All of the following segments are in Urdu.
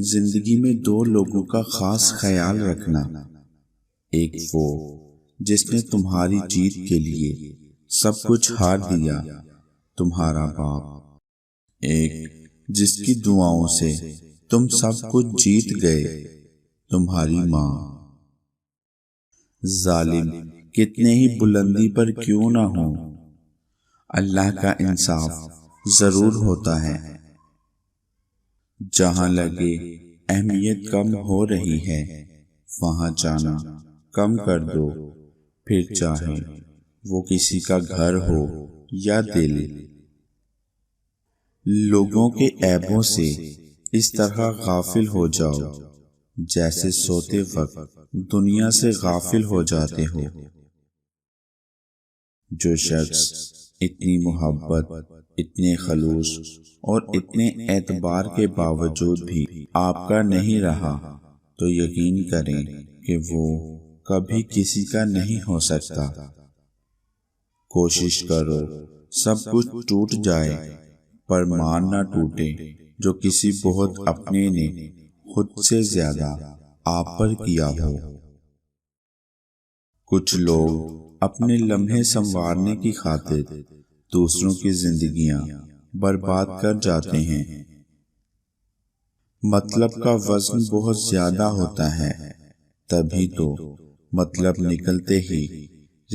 زندگی میں دو لوگوں کا خاص خیال رکھنا۔ ایک وہ جس نے تمہاری جیت کے لیے سب کچھ ہار دیا، تمہارا باپ۔ ایک جس کی دعاؤں سے تم سب کچھ جیت گئے، تمہاری ماں۔ ظالم کتنے ہی بلندی پر کیوں نہ ہو، اللہ کا انصاف ضرور ہوتا ہے۔ جہاں لگے اہمیت کم ہو رہی ہے، وہاں جانا کم کر دو، پھر چاہے وہ کسی کا گھر ہو یا دل۔ لوگوں کے عیبوں سے اس طرح غافل ہو جاؤ جیسے سوتے وقت دنیا سے غافل ہو جاتے ہو۔ جو شخص اتنی محبت، اتنے خلوص اور اتنے اعتبار کے باوجود بھی آپ کا نہیں رہا، تو یقین کریں کہ وہ کبھی کسی کا نہیں ہو سکتا۔ کوشش کرو سب کچھ ٹوٹ جائے پر مان نہ ٹوٹے جو کسی بہت اپنے نے خود سے زیادہ آپ پر کیا ہو۔ کچھ لوگ اپنے لمحے سنوارنے کی خاطر دوسروں کی زندگیاں برباد کر جاتے ہیں۔ مطلب کا وزن بہت زیادہ ہوتا ہے، تبھی تو مطلب نکلتے ہی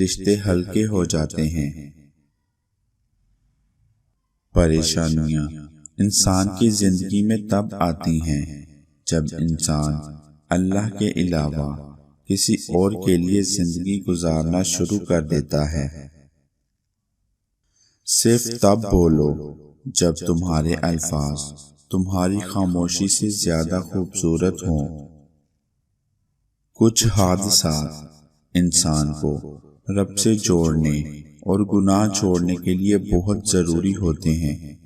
رشتے ہلکے ہو جاتے ہیں۔ پریشانیاں انسان کی زندگی میں تب آتی ہیں جب انسان اللہ کے علاوہ کسی اور کے لیے زندگی گزارنا شروع کر دیتا ہے۔ صرف تب بولو جب تمہارے الفاظ تمہاری خاموشی سے زیادہ خوبصورت ہوں۔ کچھ حادثات انسان کو رب سے جوڑنے اور گناہ چھوڑنے کے لیے بہت ضروری ہوتے ہیں۔